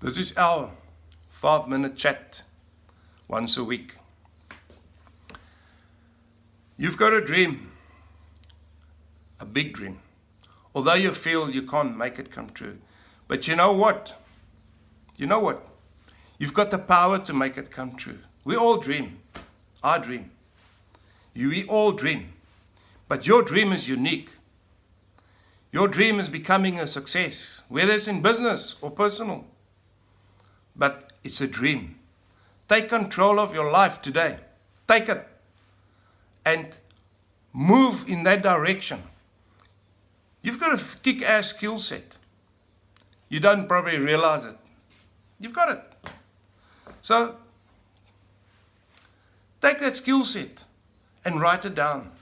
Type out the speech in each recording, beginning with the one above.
This is our 5-minute chat once a week. You've got a dream, a big dream, although you feel you can't make it come true. But you know what? You've got the power to make it come true. We all dream. I dream. We all dream. But your dream is unique. Your dream is becoming a success, whether it's in business or personal. But it's a dream. Take control of your life today. Take it and move in that direction. You've got a kick-ass skill set. You don't probably realize it. You've got it. So, take that skill set and write it down.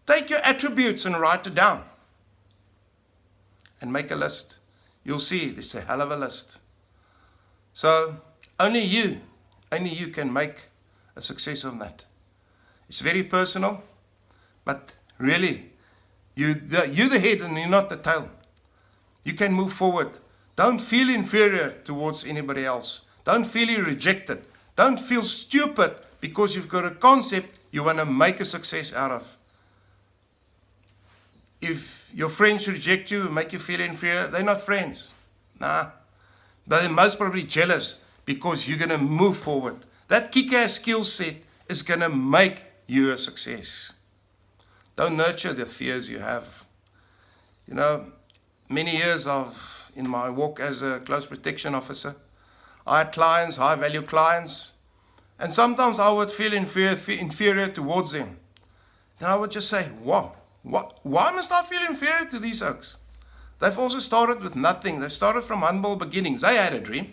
Take your attributes and write it down. And make a list. You'll see it's a hell of a list. So, only you can make a success of that. It's very personal, but really, you're the head and you're not the tail. You can move forward. Don't feel inferior towards anybody else. Don't feel you're rejected. Don't feel stupid because you've got a concept you want to make a success out of. If your friends reject you and make you feel inferior, they're not friends. Nah. They're most probably jealous because you're going to move forward. That kick-ass skill set is going to make you a success. Don't nurture the fears you have. You know, many years in my walk as a close protection officer, I had clients, high-value clients, and sometimes I would feel inferior towards them. Then I would just say, wow, why must I feel inferior to these oaks? They've also started with nothing. They started from humble beginnings. They had a dream.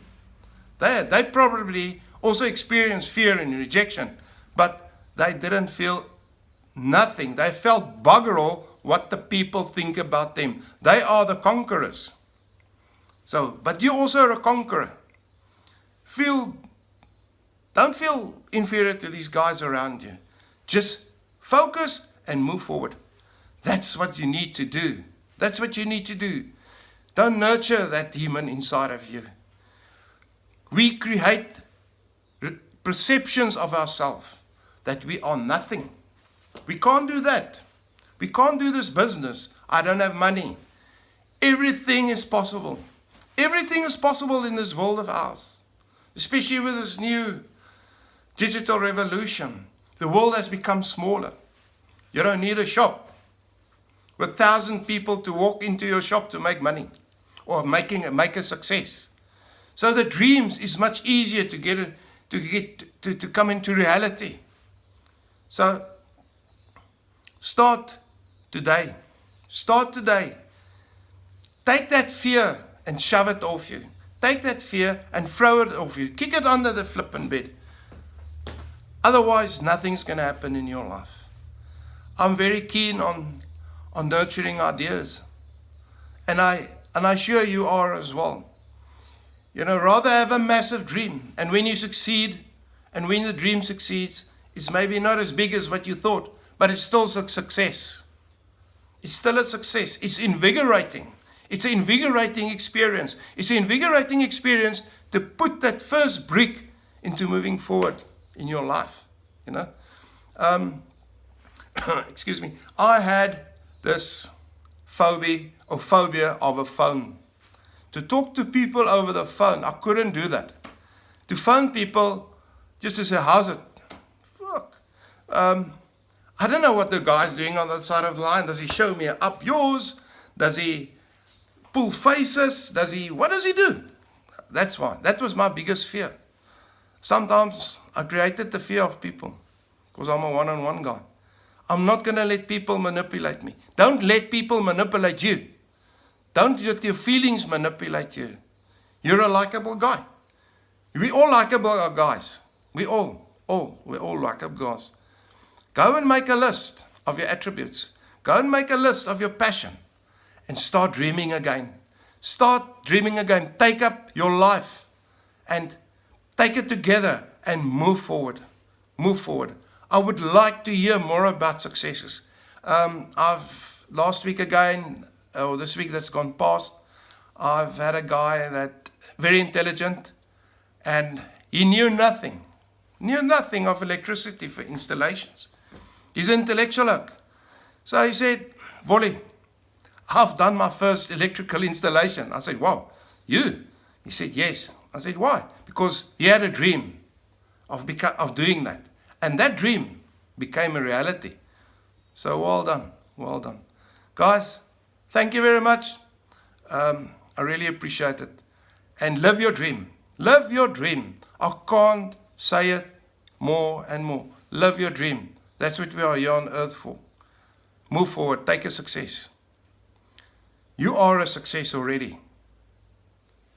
They probably also experienced fear and rejection, but they didn't feel nothing. They felt bugger all what the people think about them. They are the conquerors. So, but you also are a conqueror. Don't feel inferior to these guys around you. Just focus and move forward. That's what you need to do. That's what you need to do. Don't nurture that demon inside of you. We create perceptions of ourselves that we are nothing. We can't do that. We can't do this business. I don't have money. Everything is possible. Everything is possible in this world of ours. Especially with this new digital revolution. The world has become smaller. You don't need a shop with 1,000 people to walk into your shop to make money or make a success. So the dreams is much easier to come into reality. So start today. Start today. Take that fear and shove it off you. Take that fear and throw it off you. Kick it under the flippin' bed. Otherwise, nothing's going to happen in your life. I'm very keen on nurturing ideas. And I'm sure you are as well. You know, rather have a massive dream. And when you succeed, and when the dream succeeds, it's maybe not as big as what you thought, but it's still a success. It's still a success. It's invigorating. It's an invigorating experience. It's an invigorating experience to put that first brick into moving forward in your life. You know, excuse me. I had this phobia of a phone. To talk to people over the phone, I couldn't do that. To phone people just to say, how's it? Fuck. I don't know what the guy's doing on the other side of the line. Does he show me up yours? Does he pull faces? What does he do? That's why. That was my biggest fear. Sometimes I created the fear of people because I'm a one-on-one guy. I'm not going to let people manipulate me. Don't let people manipulate you. Don't let your feelings manipulate you. You're a likable guy. We all likable guys. We're all likable guys. Go and make a list of your attributes. Go and make a list of your passion. And start dreaming again. Start dreaming again. Take up your life. And take it together and move forward. Move forward. I would like to hear more about successes. Last week again, or this week that's gone past, I've had a guy that very intelligent, and he knew nothing of electricity for installations. He's an intellectual oak. So he said, Wally, I've done my first electrical installation. I said, wow, you? He said, yes. I said, why? Because he had a dream of doing that. And that dream became a reality. So well done, well done. Guys, thank you very much. I really appreciate it. And live your dream. Live your dream. I can't say it more and more. Live your dream. That's what we are here on earth for. Move forward. Take a success. You are a success already.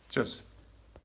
Cheers.